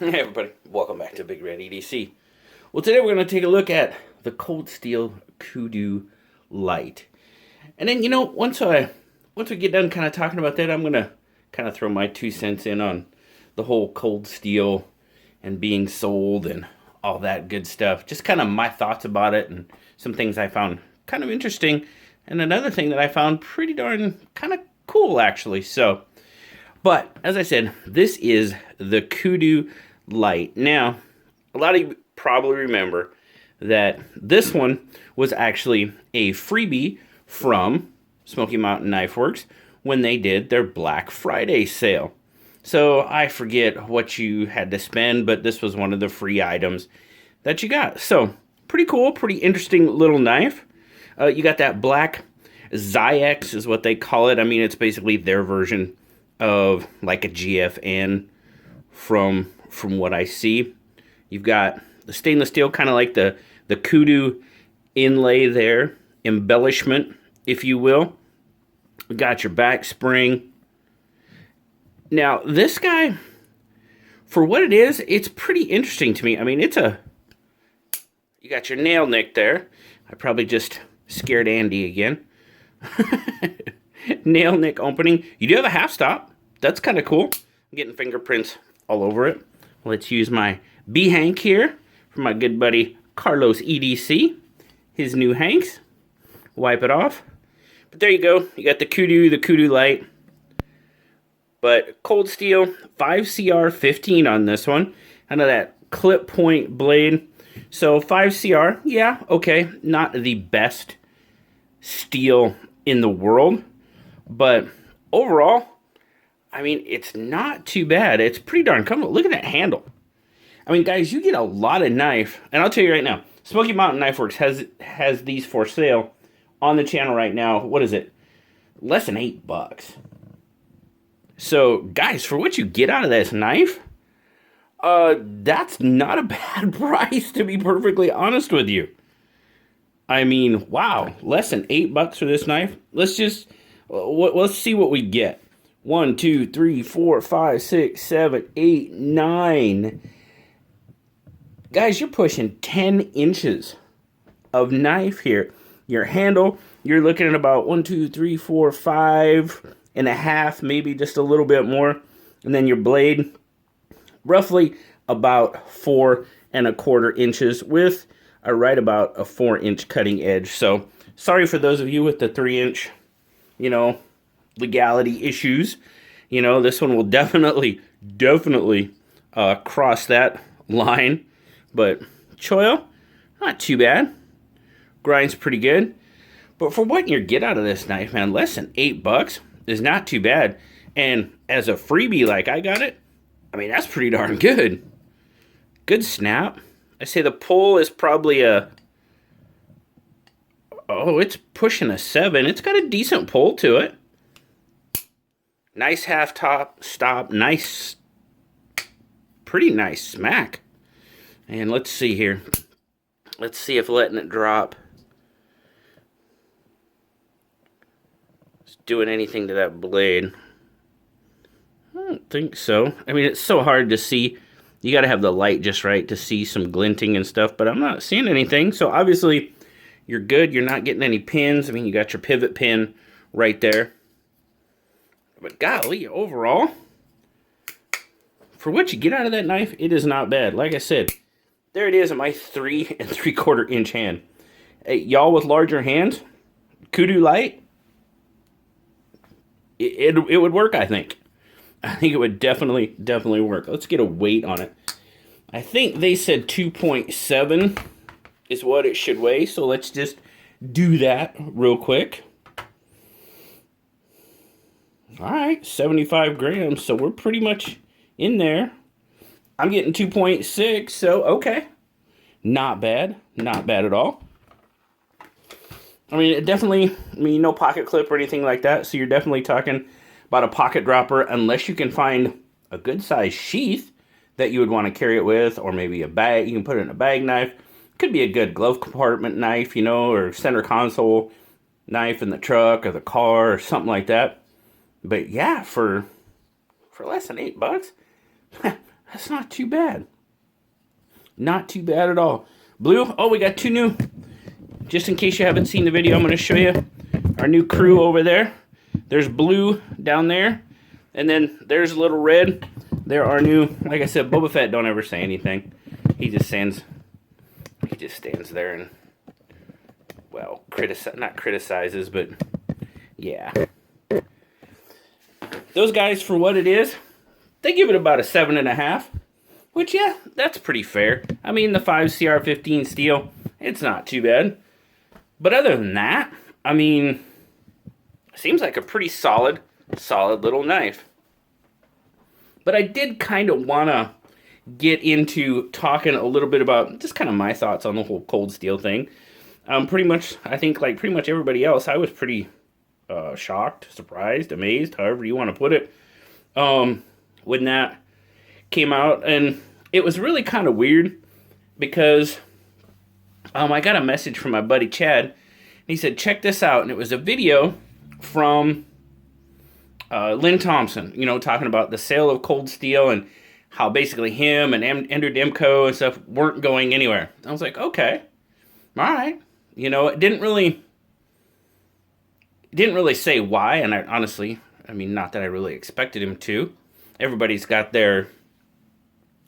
Hey everybody, welcome back to BigRedEDC. Well, today we're going to take a look at the Cold Steel Kudu Lite. And then, once we get done kind of talking about that, I'm going to kind of throw my 2 cents in on the whole cold steel and being sold and all that good stuff. Just kind of my thoughts about it and some things I found kind of interesting. And another thing that I found pretty darn kind of cool, actually. But as I said, this is the Kudu Lite. Now, a lot of you probably remember that this one was actually a freebie from Smoky Mountain Knife Works when they did their Black Friday sale. So I forget what you had to spend, but this was one of the free items that you got. So pretty cool, pretty interesting little knife. You got that black Zyx is what they call it. I mean, it's basically their version of like a GFN from what I see. You've got the stainless steel, kind of like the Kudu inlay there, embellishment, if you will. You got your back spring. Now, this guy, for what it is, it's pretty interesting to me. I mean, you got your nail nick there. I probably just scared Andy again. Nail nick opening. You do have a half stop. That's kind of cool. I'm getting fingerprints all over it. Let's use my B Hank here for my good buddy Carlos EDC. His new Hanks. Wipe it off. But there you go. You got the Kudu Lite. But cold steel, 5CR15 on this one. I know that clip point blade. So 5CR, yeah, okay. Not the best steel in the world. But overall, I mean, it's not too bad. It's pretty darn comfortable. Look at that handle. I mean, guys, you get a lot of knife. And I'll tell you right now, Smoky Mountain Knife Works has these for sale on the channel right now. What is it? Less than $8. So, guys, for what you get out of this knife, that's not a bad price, to be perfectly honest with you. I mean, wow, less than $8 for this knife. Let's see what we get. 1, 2, 3, 4, 5, 6, 7, 8, 9. Guys, you're pushing 10 inches of knife here. Your handle, you're looking at about 1, 2, 3, 4, 5 and a half, maybe just a little bit more. And then your blade, roughly about 4¼ inches with right about a 4-inch cutting edge. So, sorry for those of you with the 3-inch, legality issues. This one will definitely cross that line. But choil, not too bad. Grind's pretty good. But for what you get out of this knife, man, less than $8 is not too bad. And as a freebie like I got it, I mean, that's pretty darn good. Good snap. I say the pull is probably it's pushing a 7. It's got a decent pull to it. Nice half top stop. Nice, pretty nice smack. And let's see here. Let's see if letting it drop is doing anything to that blade. I don't think so. I mean, it's so hard to see. You got to have the light just right to see some glinting and stuff, but I'm not seeing anything. So obviously, you're good. You're not getting any pins. I mean, you got your pivot pin right there. But golly, overall, for what you get out of that knife, it is not bad. Like I said, there it is in my 3¾ inch hand. Hey, y'all with larger hands, Kudu Lite, it would work, I think. I think it would definitely work. Let's get a weight on it. I think they said 2.7 is what it should weigh, so let's just do that real quick. All right, 75 grams, so we're pretty much in there. I'm getting 2.6, so okay. Not bad. Not bad at all. I mean, it definitely, no pocket clip or anything like that, so you're definitely talking about a pocket dropper, unless you can find a good size sheath that you would want to carry it with, or maybe a bag. You can put it in a bag knife. Could be a good glove compartment knife, or center console knife in the truck or the car or something like that. But yeah, for less than $8, That's not too bad. Not too bad at all. Blue, oh, we got two new. Just in case you haven't seen the video, I'm going to show you our new crew over there. There's Blue down there. And then there's Little Red. They're our new, like I said, Boba Fett don't ever say anything. He just stands there and, well, not criticizes, but yeah. Those guys, for what it is, they give it about a 7.5. Which, yeah, that's pretty fair. I mean, the 5 CR15 steel, it's not too bad. But other than that, I mean, seems like a pretty solid little knife. But I did kind of want to get into talking a little bit about just kind of my thoughts on the whole cold steel thing. Pretty much, I think like pretty much everybody else, I was pretty shocked, surprised, amazed, however you want to put it, when that came out. And it was really kind of weird because I got a message from my buddy Chad, and he said, check this out. And it was a video from Lynn Thompson, you know, talking about the sale of cold steel and how basically him and Ender Demko and stuff weren't going anywhere. I was like, okay, all right. You know, it didn't really say why, and I honestly, I mean, not that I really expected him to. Everybody's got their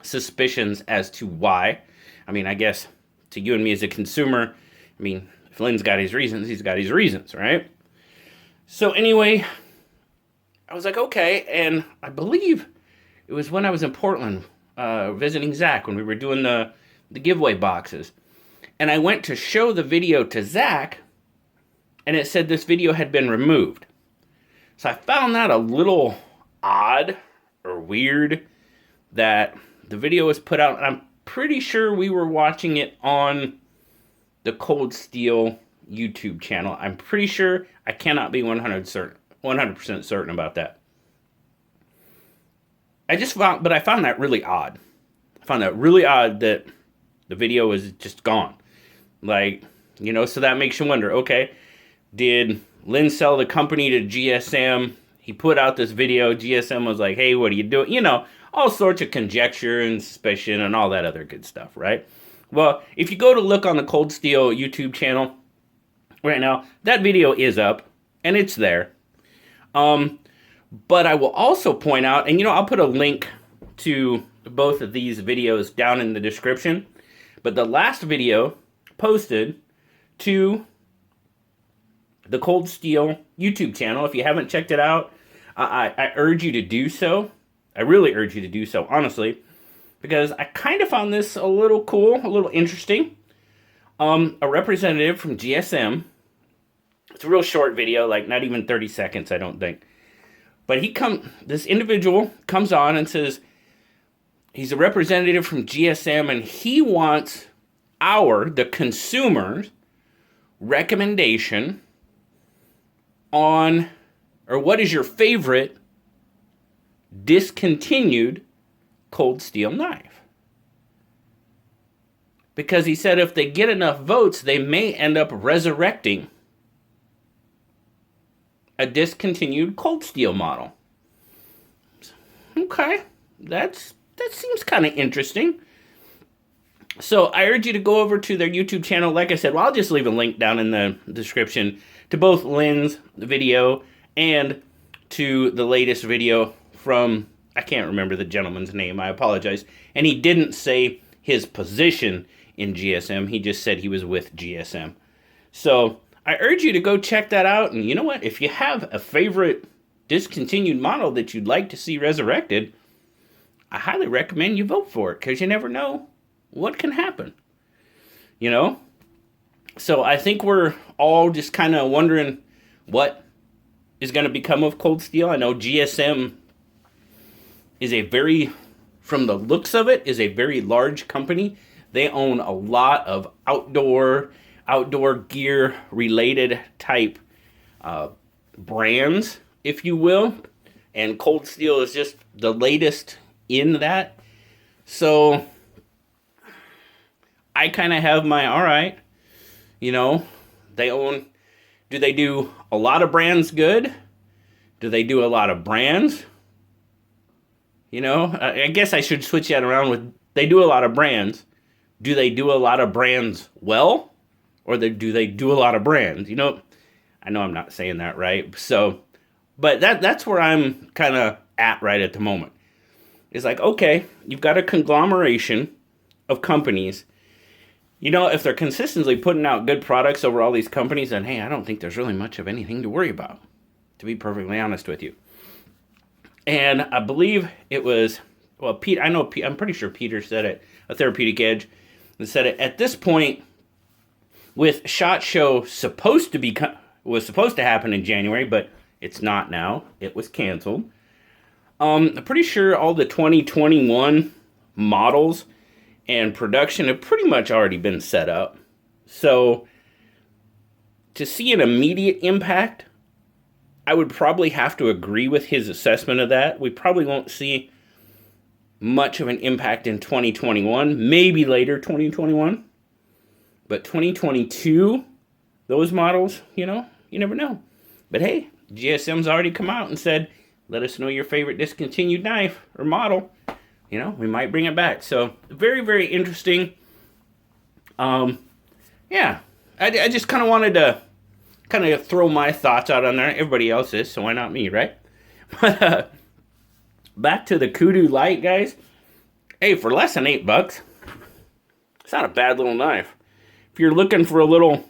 suspicions as to why. I mean, I guess to you and me as a consumer, I mean, if Lynn's got his reasons, he's got his reasons, right? So anyway, I was like, okay, and I believe it was when I was in Portland visiting Zach when we were doing the giveaway boxes. And I went to show the video to Zach, and it said this video had been removed. So I found that a little odd or weird that the video was put out, and I'm pretty sure we were watching it on the Cold Steel YouTube channel. I'm pretty sure. I cannot be 100% certain about that. I found that really odd. I found that really odd that the video was just gone. Like, you know, so that makes you wonder, okay, did Lynn sell the company to GSM? He put out this video. GSM was like, hey, what are you doing? You know, all sorts of conjecture and suspicion and all that other good stuff, right? Well, if you go to look on the Cold Steel YouTube channel right now, that video is up, and it's there. But I will also point out, and you know, I'll put a link to both of these videos down in the description, but the last video posted to the Cold Steel YouTube channel, if you haven't checked it out, I urge you to do so. I really urge you to do so, honestly, because I kind of found this a little cool, a little interesting. A representative from GSM, it's a real short video, like not even 30 seconds, I don't think. But this individual comes on and says he's a representative from GSM, and he wants the consumer's recommendation on, or what is your favorite discontinued cold steel knife. Because he said if they get enough votes, they may end up resurrecting a discontinued cold steel model. Okay, that seems kind of interesting. So I urge you to go over to their YouTube channel. Like I said, well, I'll just leave a link down in the description to both Lynn's video and to the latest video from, I can't remember the gentleman's name, I apologize. And he didn't say his position in GSM, he just said he was with GSM. So I urge you to go check that out. And you know what? If you have a favorite discontinued model that you'd like to see resurrected, I highly recommend you vote for it, because you never know what can happen. You know? So I think we're all just kind of wondering what is going to become of Cold Steel. I know GSM is from the looks of it, is a very large company. They own a lot of outdoor gear related type brands, if you will. And Cold Steel is just the latest in that. So I kind of have my, all right, you know, do they do a lot of brands good? Do they do a lot of brands? You know, I guess I should switch that around with, they do a lot of brands. Do they do a lot of brands well? Or do they do a lot of brands? You know, I know I'm not saying that right. So, but that's where I'm kind of at right at the moment. It's like, okay, you've got a conglomeration of companies. You know, if they're consistently putting out good products over all these companies, then hey, I don't think there's really much of anything to worry about, to be perfectly honest with you. And I believe it was, well, Pete, I'm pretty sure Peter said it, a Therapeutic Edge, and said it at this point, with SHOT Show was supposed to happen in January, but it's not now. It was canceled. I'm pretty sure all the 2021 models and production have pretty much already been set up. So to see an immediate impact, I would probably have to agree with his assessment of that. We probably won't see much of an impact in 2021, maybe later 2021. But 2022, those models, you know, you never know. But hey, GSM's already come out and said, let us know your favorite discontinued knife or model. You know, we might bring it back. So very, very interesting. Yeah, I just kind of wanted to kind of throw my thoughts out on there. Everybody else is, so why not me, right? But back to the Kudu Lite, guys. Hey, for less than $8, it's not a bad little knife. If you're looking for a little,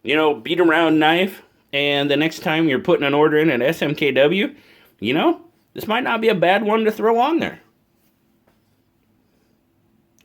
you know, beat around knife, and the next time you're putting an order in at SMKW, you know, this might not be a bad one to throw on there.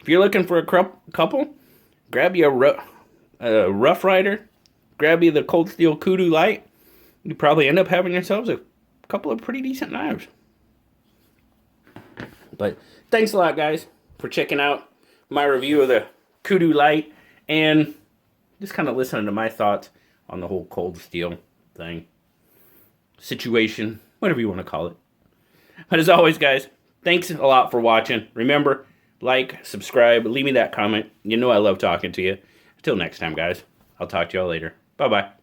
If you're looking for a couple, grab you a Rough Rider, grab you the Cold Steel Kudu Lite. You probably end up having yourselves a couple of pretty decent knives. But thanks a lot, guys, for checking out my review of the Kudu Lite and just kind of listening to my thoughts on the whole cold steel thing, situation, whatever you want to call it. But as always, guys, thanks a lot for watching. Remember, like, subscribe, leave me that comment. You know I love talking to you. Until next time, guys, I'll talk to y'all later. Bye-bye.